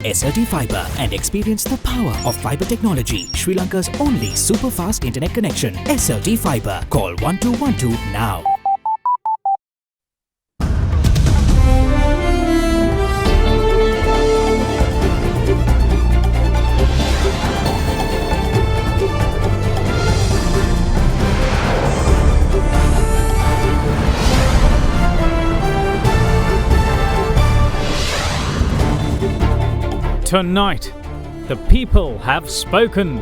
SLT Fibre and experience the power of fibre technology. Sri Lanka's only super fast internet connection. SLT Fibre. Call 1212 now. Tonight, the people have spoken.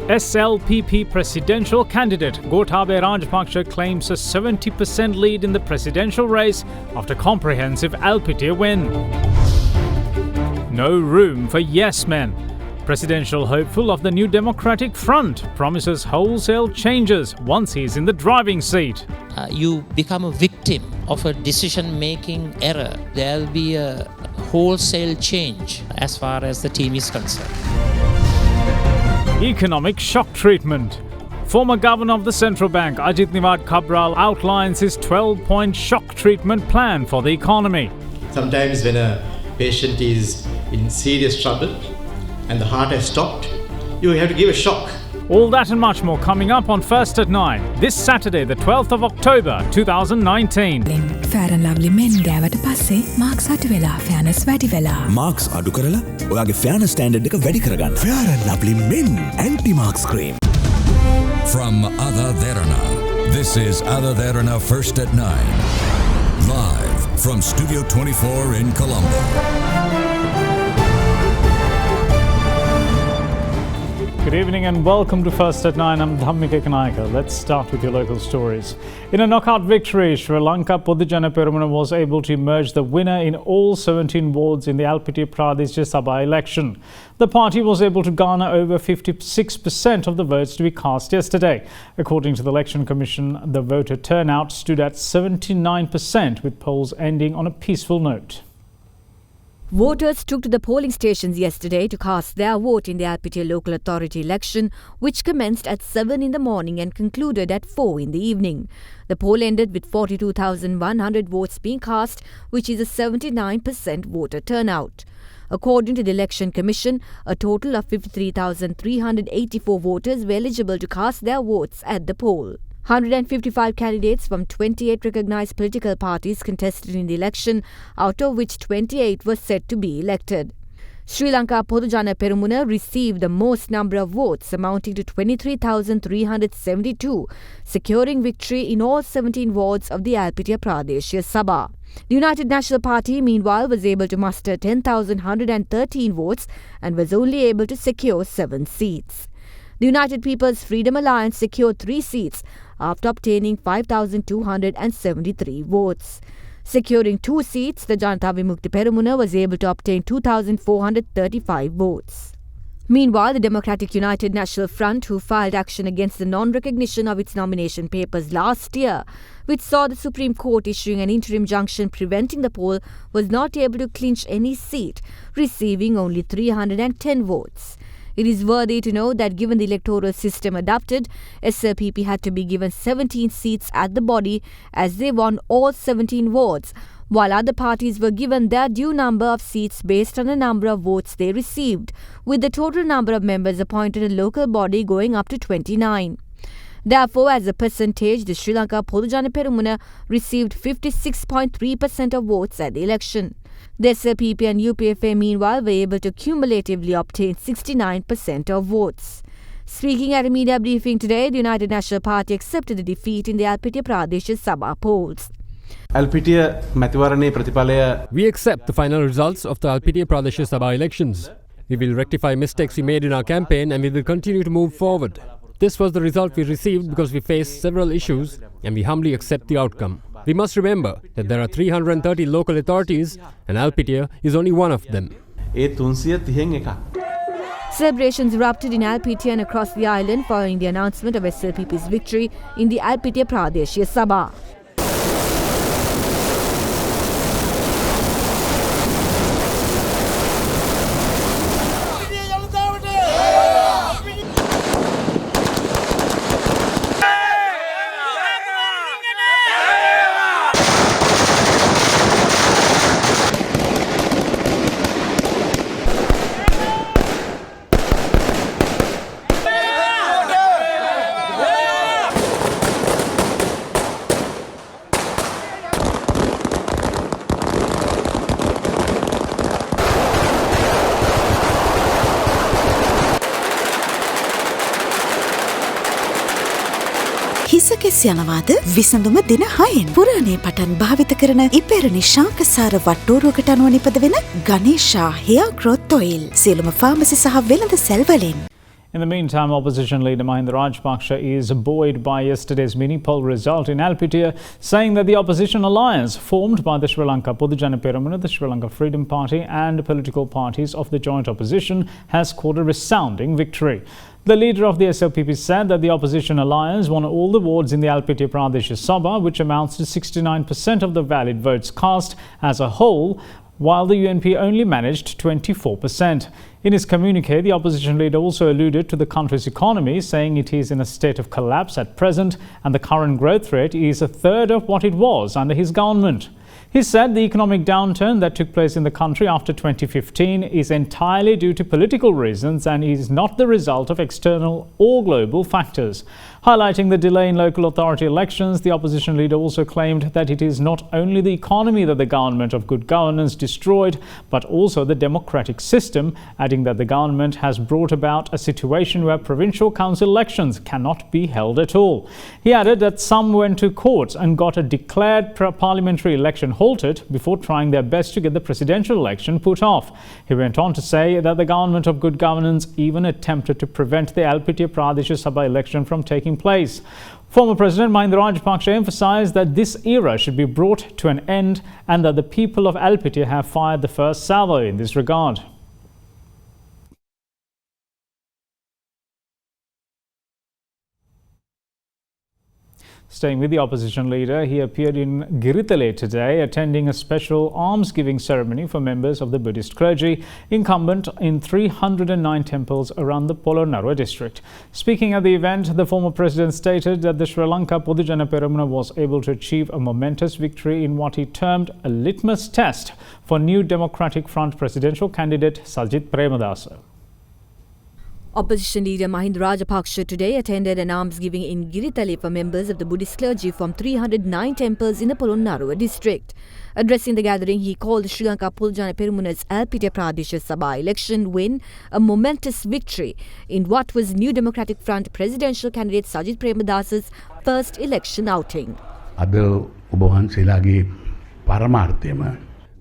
SLPP presidential candidate Gotabaya Rajapaksa claims a 70% lead in the presidential race after comprehensive Alpitia win. No room for yes men. Presidential hopeful of the New Democratic Front promises wholesale changes once he's in the driving seat. You become a victim of a decision-making error. There'll be a wholesale change as far as the team is concerned. Economic shock treatment. Former Governor of the Central Bank Ajit Niwad Cabral outlines his 12-point shock treatment plan for the economy. Sometimes when a patient is in serious trouble and the heart has stopped, you have to give a shock. All that and much more coming up on First at 9, this Saturday, the 12th of October, 2019. Fair and Lovely men ගෑවට පස්සේ marks අඩු වෙලා fairness වැඩි වෙලා. Marks අඩු කරලා ඔයාගේ fairness standard එක වැඩි කරගන්න. Fair and Lovely men anti-marks cream. From AdaDerana, this is AdaDerana First at 9. Live from Studio 24 in Colombo. Good evening and welcome to First at 9. I'm Dhammika Kanayaka. Let's start with your local stories. In a knockout victory, Sri Lanka Podujana Peramuna was able to emerge the winner in all 17 wards in the Alpitia Pradesh Sabha election. The party was able to garner over 56% of the votes to be cast yesterday. According to the Election Commission, the voter turnout stood at 79%, with polls ending on a peaceful note. Voters took to the polling stations yesterday to cast their vote in the Alpitia local authority election, which commenced at 7 in the morning and concluded at 4 in the evening. The poll ended with 42,100 votes being cast, which is a 79% voter turnout. According to the Election Commission, a total of 53,384 voters were eligible to cast their votes at the poll. 155 candidates from 28 recognised political parties contested in the election, out of which 28 were set to be elected. Sri Lanka Podujana Peramuna received the most number of votes, amounting to 23,372, securing victory in all 17 wards of the Alpitia Pradesh Sabha. The United National Party, meanwhile, was able to muster 10,113 votes and was only able to secure 7 seats. The United People's Freedom Alliance secured 3 seats after obtaining 5,273 votes. Securing 2 seats, the Janata Vimukti Peramuna was able to obtain 2,435 votes. Meanwhile, the Democratic United National Front, who filed action against the non-recognition of its nomination papers last year, which saw the Supreme Court issuing an interim injunction preventing the poll, was not able to clinch any seat, receiving only 310 votes. It is worthy to note that given the electoral system adopted, SLPP had to be given 17 seats at the body as they won all 17 wards, while other parties were given their due number of seats based on the number of votes they received, with the total number of members appointed in local body going up to 29. Therefore, as a percentage, the Sri Lanka Podujana Peramuna received 56.3% of votes at the election. The SLPP and UPFA meanwhile were able to cumulatively obtain 69% of votes. Speaking at a media briefing today, the United National Party accepted the defeat in the Alpitia Pradesh Sabha polls. We accept the final results of the Alpitia Pradesh Sabha elections. We will rectify mistakes we made in our campaign and we will continue to move forward. This was the result we received because we faced several issues and we humbly accept the outcome. We must remember that there are 330 local authorities and Alpitia is only one of them. Celebrations erupted in Alpitia and across the island following the announcement of SLPP's victory in the Alpitia Pradesh Sabha. කෙස් යනවාද විසඳුම දින 6න් පුරාණයේ පටන් භාවිත කරන ඉපෙරණි ශාකසාර වට්ටෝරුවකට අනුව නිපදවෙන ගණේෂා hair growth oil සියලුම pharmacy සහ වෙළඳ සෙල්වලින්. In the meantime, opposition leader Mahinda Rajapaksa is buoyed by yesterday's mini-poll result in Alpitia, saying that the opposition alliance formed by the Sri Lanka Podujana Peramuna, the Sri Lanka Freedom Party and political parties of the joint opposition has scored a resounding victory. The leader of the SLPP said that the opposition alliance won all the wards in the Alpitia Pradesh Sabha, which amounts to 69% of the valid votes cast as a whole, while the UNP only managed 24%. In his communique, the opposition leader also alluded to the country's economy, saying it is in a state of collapse at present and the current growth rate is a third of what it was under his government. He said the economic downturn that took place in the country after 2015 is entirely due to political reasons and is not the result of external or global factors. Highlighting the delay in local authority elections, the opposition leader also claimed that it is not only the economy that the government of good governance destroyed, but also the democratic system, adding that the government has brought about a situation where provincial council elections cannot be held at all. He added that some went to courts and got a declared parliamentary election halted before trying their best to get the presidential election put off. He went on to say that the government of good governance even attempted to prevent the Alpitia Pradesh Sabha election from taking place. Former President Mahinda Rajapaksa emphasised that this era should be brought to an end and that the people of Alpitia have fired the first salvo in this regard. Staying with the opposition leader, he appeared in Giritale today, attending a special alms-giving ceremony for members of the Buddhist clergy, incumbent in 309 temples around the Polonnaruwa district. Speaking at the event, the former president stated that the Sri Lanka Podujana Peramuna was able to achieve a momentous victory in what he termed a litmus test for new Democratic Front presidential candidate Sajith Premadasa. Opposition leader Mahinda Rajapaksa today attended an almsgiving in Giritale for members of the Buddhist clergy from 309 temples in the Polonnaruwa district. Addressing the gathering, he called the Sri Lanka Podujana Peramuna's Alpitia Pradesh Sabha election win a momentous victory in what was New Democratic Front presidential candidate Sajith Premadasa's first election outing.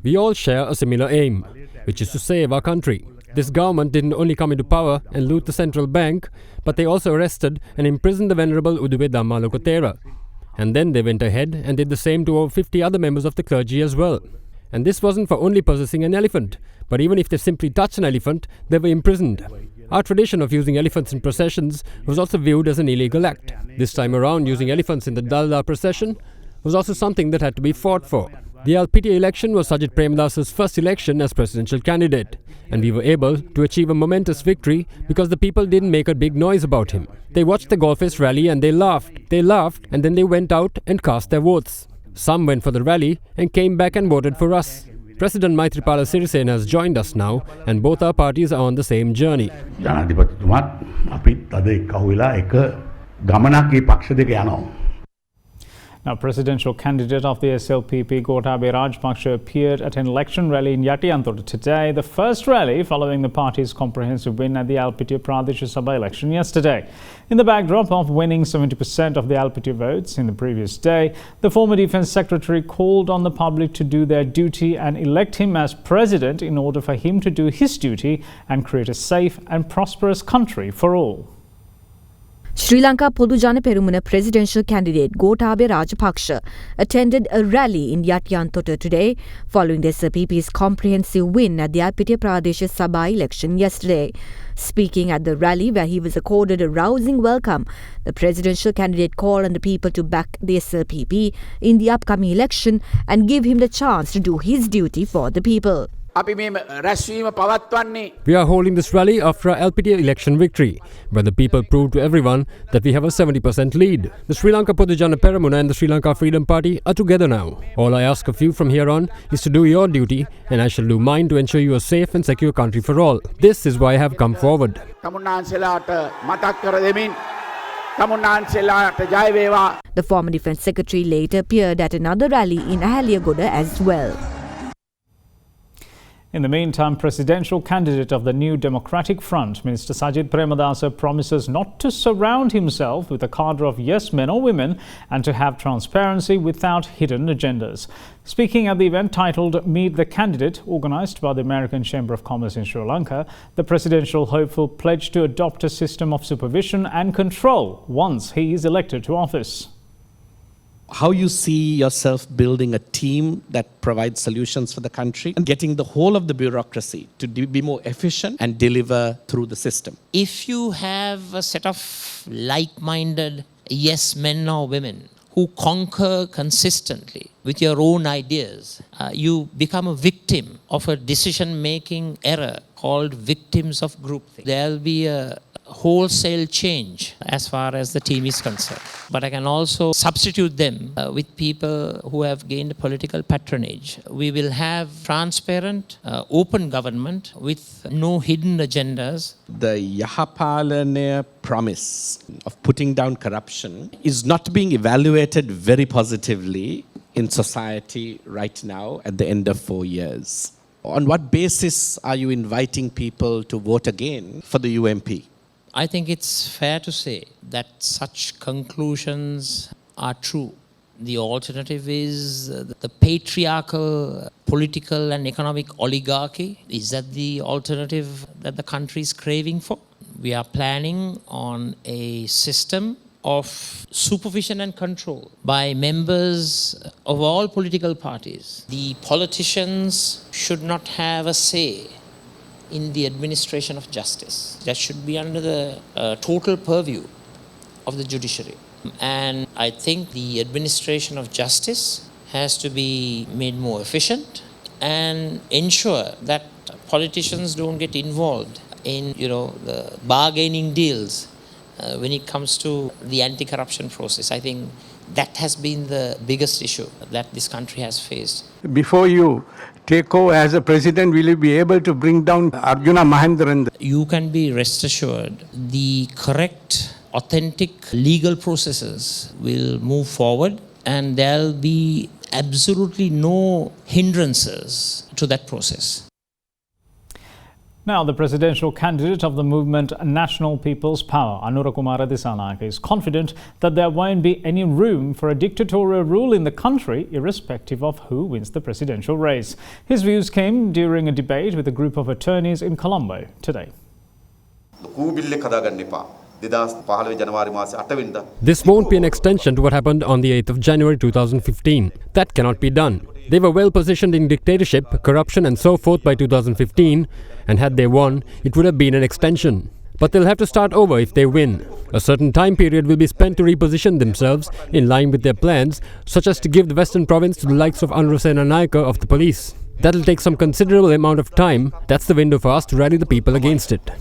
We all share a similar aim, which is to save our country. This government didn't only come into power and loot the central bank, but they also arrested and imprisoned the Venerable Uduwe Dhammaloko Thera. And then they went ahead and did the same to over 50 other members of the clergy as well. And this wasn't for only possessing an elephant, but even if they simply touched an elephant, they were imprisoned. Our tradition of using elephants in processions was also viewed as an illegal act. This time around, using elephants in the Dalda procession was also something that had to be fought for. The Alpitia election was Sajith Premadasa's first election as presidential candidate, and we were able to achieve a momentous victory because the people didn't make a big noise about him. They watched the Golfest rally and they laughed, and then they went out and cast their votes. Some went for the rally and came back and voted for us. President Maithripala Sirisena has joined us now, and both our parties are on the same journey. Now, presidential candidate of the SLPP, Gotabaya Rajapaksa, appeared at an election rally in Yatiyanthota today, the first rally following the party's comprehensive win at the Alpitia Pradesh Sabha election yesterday. In the backdrop of winning 70% of the Alpitia votes in the previous day, the former Defence Secretary called on the public to do their duty and elect him as president in order for him to do his duty and create a safe and prosperous country for all. Sri Lanka Podujana Peramuna presidential candidate Gotabaya Rajapaksa attended a rally in Yatiyanthota today following the SLPP's comprehensive win at the Alpitia Pradesh Sabha election yesterday. Speaking at the rally, where he was accorded a rousing welcome, the presidential candidate called on the people to back the SLPP in the upcoming election and give him the chance to do his duty for the people. We are holding this rally after our Alpitia election victory, where the people proved to everyone that we have a 70% lead. The Sri Lanka Podujana Peramuna and the Sri Lanka Freedom Party are together now. All I ask of you from here on is to do your duty, and I shall do mine to ensure you a safe and secure country for all. This is why I have come forward. The former Defence Secretary later appeared at another rally in Ahaliagoda as well. In the meantime, presidential candidate of the New Democratic Front, Minister Sajid Premadasa, promises not to surround himself with a cadre of yes men or women and to have transparency without hidden agendas. Speaking at the event titled Meet the Candidate, organised by the American Chamber of Commerce in Sri Lanka, the presidential hopeful pledged to adopt a system of supervision and control once he is elected to office. How you see yourself building a team that provides solutions for the country and getting the whole of the bureaucracy to be more efficient and deliver through the system. If you have a set of like-minded yes men or women who concur consistently with your own ideas, you become a victim of a decision-making error called victims of groupthink. There'll be a wholesale change as far as the team is concerned. But I can also substitute them with people who have gained political patronage. We will have transparent, open government with no hidden agendas. The Yahapalana promise of putting down corruption is not being evaluated very positively in society right now at the end of 4 years. On what basis are you inviting people to vote again for the UMP? I think it's fair to say that such conclusions are true. The alternative is the patriarchal political and economic oligarchy. Is that the alternative that the country is craving for? We are planning on a system of supervision and control by members of all political parties. The politicians should not have a say in the administration of justice. That should be under the total purview of the judiciary. And I think the administration of justice has to be made more efficient and ensure that politicians don't get involved in, the bargaining deals when it comes to the anti-corruption process. I think that has been the biggest issue that this country has faced. Before you take over as a president, will you be able to bring down Arjuna Mahendran? You can be rest assured the correct, authentic legal processes will move forward and there'll be absolutely no hindrances to that process. Now, the presidential candidate of the movement National People's Power, Anurakumara Dissanayake, is confident that there won't be any room for a dictatorial rule in the country, irrespective of who wins the presidential race. His views came during a debate with a group of attorneys in Colombo today. This won't be an extension to what happened on the 8th of January 2015. That cannot be done. They were well positioned in dictatorship, corruption and so forth by 2015, and had they won, it would have been an extension. But they'll have to start over if they win. A certain time period will be spent to reposition themselves in line with their plans, such as to give the Western province to the likes of Anurasena Nayaka of the police. That'll take some considerable amount of time. That's the window for us to rally the people against it.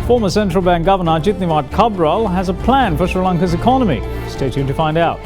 Former Central Bank Governor Ajit Niwad Cabral has a plan for Sri Lanka's economy. Stay tuned to find out.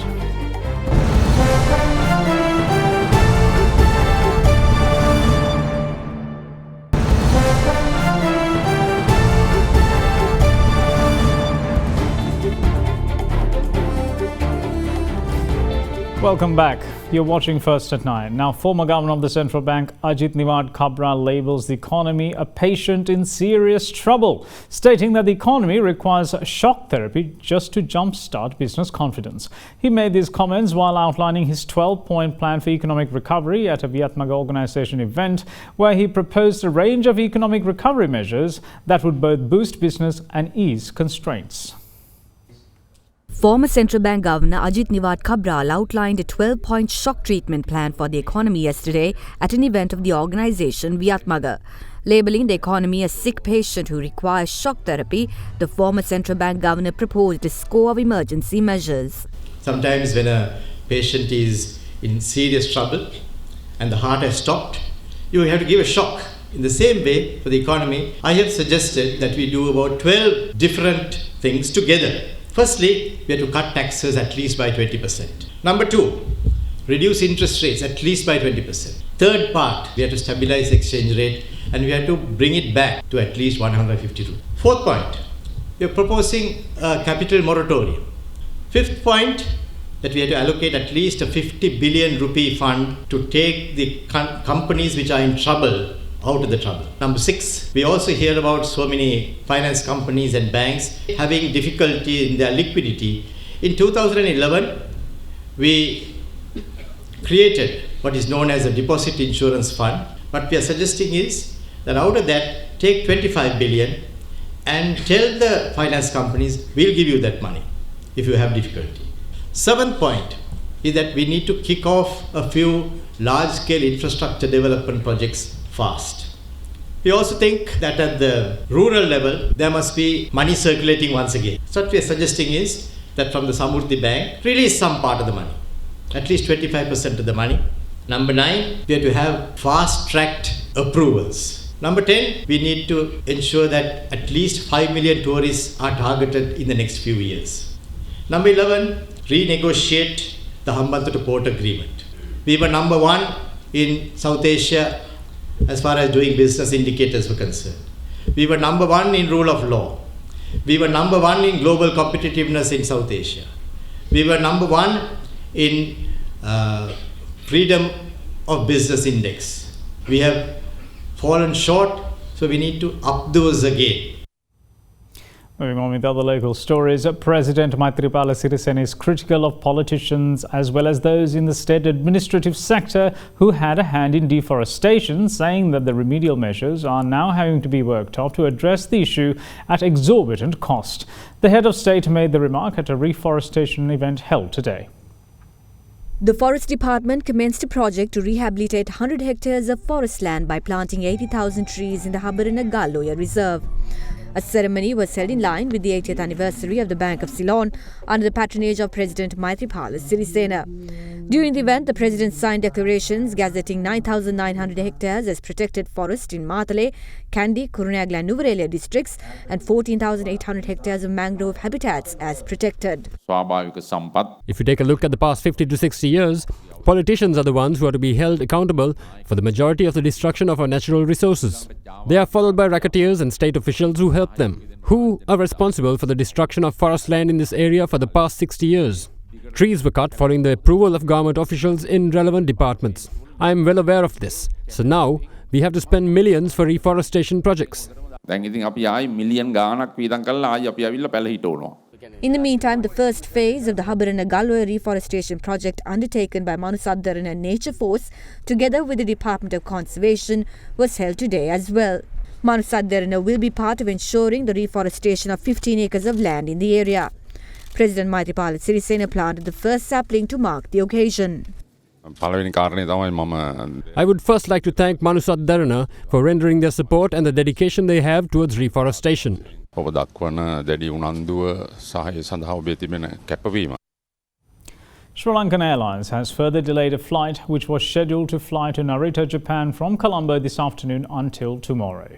Welcome back. You're watching First at 9. Now, former Governor of the Central Bank, Ajit Niwad Cabral, labels the economy a patient in serious trouble, stating that the economy requires shock therapy just to jumpstart business confidence. He made these comments while outlining his 12-point plan for economic recovery at a Viatmaga organisation event, where he proposed a range of economic recovery measures that would both boost business and ease constraints. Former Central Bank Governor Ajit Niwad Cabral outlined a 12-point shock treatment plan for the economy yesterday at an event of the organisation Viatmaga. Labelling the economy a sick patient who requires shock therapy, the former Central Bank Governor proposed a score of emergency measures. Sometimes when a patient is in serious trouble and the heart has stopped, you have to give a shock. In the same way, for the economy, I have suggested that we do about 12 different things together. Firstly, we have to cut taxes at least by 20%. Number 2, reduce interest rates at least by 20%. Third part, we have to stabilize the exchange rate and we have to bring it back to at least 152. Fourth point, we are proposing a capital moratorium. Fifth point, that we have to allocate at least a 50 billion rupee fund to take the companies which are in trouble out of the trouble. Number 6, we also hear about so many finance companies and banks having difficulty in their liquidity. In 2011, we created what is known as a deposit insurance fund. What we are suggesting is that out of that, take 25 billion and tell the finance companies, we'll give you that money if you have difficulty. 7th point is that we need to kick off a few large-scale infrastructure development projects fast. We also think that at the rural level, there must be money circulating once again. So what we are suggesting is that from the Samurdhi Bank, release some part of the money, at least 25% of the money. Number 9, we have to have fast-tracked approvals. Number 10, we need to ensure that at least 5 million tourists are targeted in the next few years. Number 11, renegotiate the Hambantota Port Agreement. We were number 1 in South Asia as far as doing business indicators were concerned. We were number 1 in rule of law. We were number 1 in global competitiveness in South Asia. We were number 1 in freedom of business index. We have fallen short, so we need to up those again. Moving on with other local stories, President Maithripala Sirisena is critical of politicians as well as those in the state administrative sector who had a hand in deforestation, saying that the remedial measures are now having to be worked out to address the issue at exorbitant cost. The head of state made the remark at a reforestation event held today. The Forest Department commenced a project to rehabilitate 100 hectares of forest land by planting 80,000 trees in the Habarana Galloya Reserve. A ceremony was held in line with the 80th anniversary of the Bank of Ceylon under the patronage of President Maithripala Sirisena. During the event, the President signed declarations gazetting 9,900 hectares as protected forest in Matale, Kandy, Kurunegala and Nuvareliya districts and 14,800 hectares of mangrove habitats as protected. If you take a look at the past 50 to 60 years, politicians are the ones who are to be held accountable for the majority of the destruction of our natural resources. They are followed by racketeers and state officials who help them, who are responsible for the destruction of forest land in this area for the past 60 years. Trees were cut following the approval of government officials in relevant departments. I am well aware of this. So now, we have to spend millions for reforestation projects. In the meantime, the first phase of the Habarana Galloya reforestation project undertaken by AdaDerana Nature Force together with the Department of Conservation was held today as well. AdaDerana will be part of ensuring the reforestation of 15 acres of land in the area. President Maithripala Sirisena planted the first sapling to mark the occasion. I would first like to thank AdaDerana for rendering their support and the dedication they have towards reforestation. Sri Lankan Airlines has further delayed a flight which was scheduled to fly to Narita, Japan from Colombo this afternoon until tomorrow.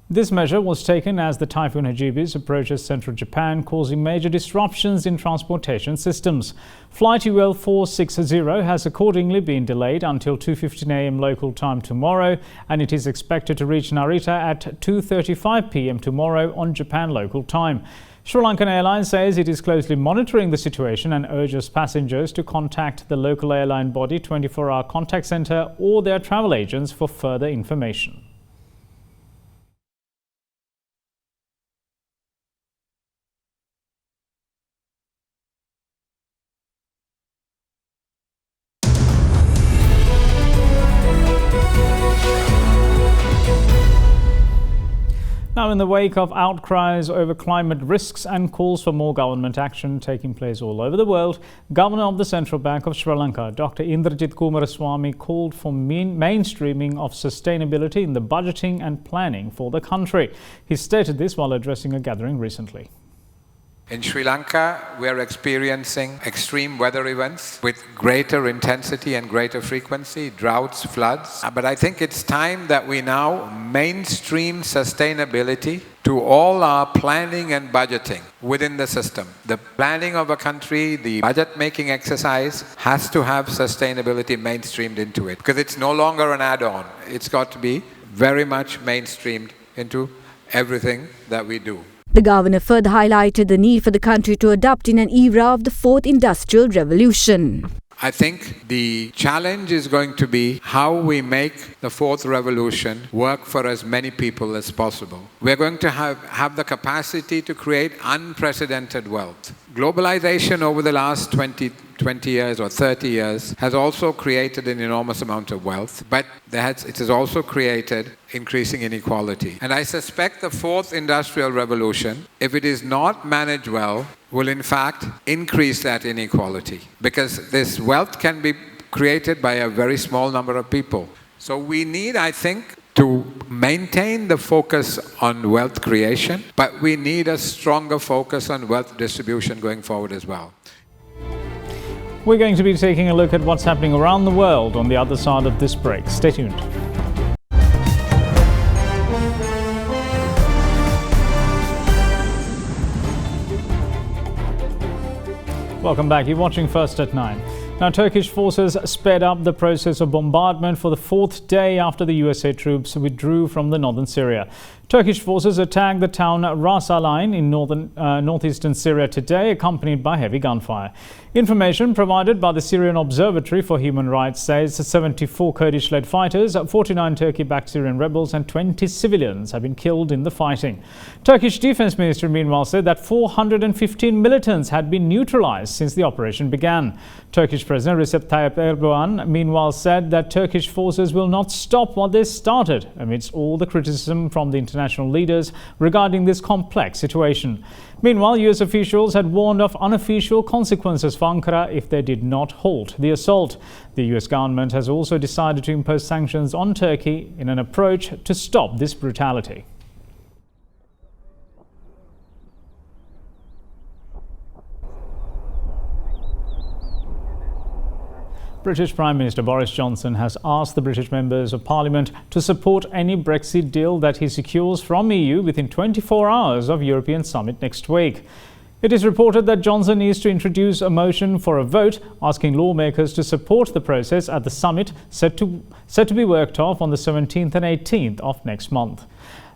This measure was taken as the Typhoon Hagibis approaches central Japan, causing major disruptions in transportation systems. Flight UL 460 has accordingly been delayed until 2:15 a.m. local time tomorrow, and it is expected to reach Narita at 2:35 p.m. tomorrow on Japan local time. Sri Lankan Airlines says it is closely monitoring the situation and urges passengers to contact the local airline body 24-hour contact centre or their travel agents for further information. Now, in the wake of outcries over climate risks and calls for more government action taking place all over the world, Governor of the Central Bank of Sri Lanka, Dr. Indrajit Coomaraswamy, called for mainstreaming of sustainability in the budgeting and planning for the country. He stated this while addressing a gathering recently. In Sri Lanka, we are experiencing extreme weather events with greater intensity and greater frequency, droughts, floods. But I think it's time that we now mainstream sustainability to all our planning and budgeting within the system. The planning of a country, the budget-making exercise has to have sustainability mainstreamed into it, because it's no longer an add-on. It's got to be very much mainstreamed into everything that we do. The governor further highlighted the need for the country to adapt in an era of the fourth industrial revolution. I think the challenge is going to be how we make the fourth revolution work for as many people as possible. We're going to have the capacity to create unprecedented wealth. Globalization over the last 20 years or 30 years has also created an enormous amount of wealth, but it has also created increasing inequality. And I suspect the fourth industrial revolution, if it is not managed well, will in fact increase that inequality, because this wealth can be created by a very small number of people. So we need, I think, to maintain the focus on wealth creation, but we need a stronger focus on wealth distribution going forward as well. We're going to be taking a look at what's happening around the world on the other side of this break. Stay tuned. Welcome back. You're watching First at 9. Now, Turkish forces sped up the process of bombardment for the fourth day after the USA troops withdrew from the northern Syria. Turkish forces attacked the town Ras Al-Ain in northeastern Syria today, accompanied by heavy gunfire. Information provided by the Syrian Observatory for Human Rights says 74 Kurdish-led fighters, 49 Turkey-backed Syrian rebels and 20 civilians have been killed in the fighting. Turkish Defense Ministry meanwhile said that 415 militants had been neutralized since the operation began. Turkish President Recep Tayyip Erdogan meanwhile said that Turkish forces will not stop what they started amidst all the criticism from the international leaders regarding this complex situation. Meanwhile, US officials had warned of unofficial consequences for Ankara if they did not halt the assault. The US government has also decided to impose sanctions on Turkey in an approach to stop this brutality. British Prime Minister Boris Johnson has asked the British members of Parliament to support any Brexit deal that he secures from EU within 24 hours of European summit next week. It is reported that Johnson needs to introduce a motion for a vote asking lawmakers to support the process at the summit set to be worked off on the 17th and 18th of next month.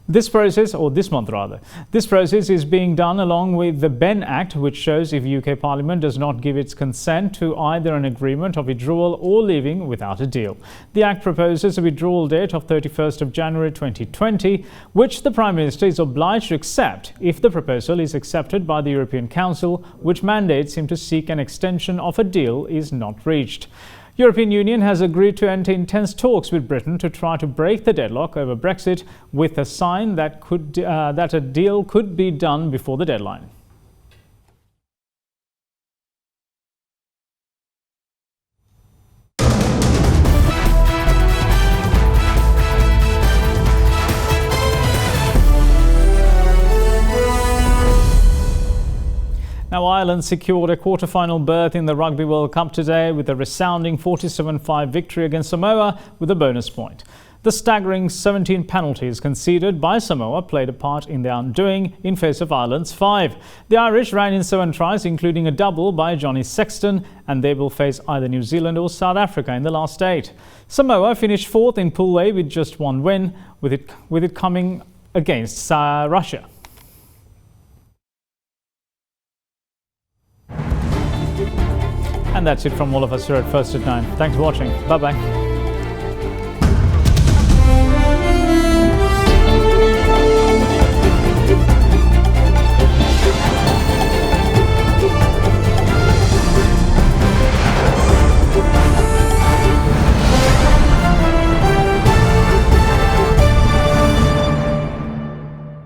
This process is being done along with the Benn Act, which shows if UK Parliament does not give its consent to either an agreement of withdrawal or leaving without a deal. The Act proposes a withdrawal date of 31st of January 2020, which the Prime Minister is obliged to accept if the proposal is accepted by the European Council, which mandates him to seek an extension of a deal is not reached. European Union has agreed to enter intense talks with Britain to try to break the deadlock over Brexit, with a sign that a deal could be done before the deadline. Now, Ireland secured a quarter-final berth in the Rugby World Cup today with a resounding 47-5 victory against Samoa with a bonus point. The staggering 17 penalties conceded by Samoa played a part in their undoing in face of Ireland's 5. The Irish ran in 7 tries, including a double by Johnny Sexton, and they will face either New Zealand or South Africa in the last 8. Samoa finished 4th in Pool A with just 1 win, with it coming against Russia. And that's it from all of us here at First at 9. Thanks for watching. Bye-bye.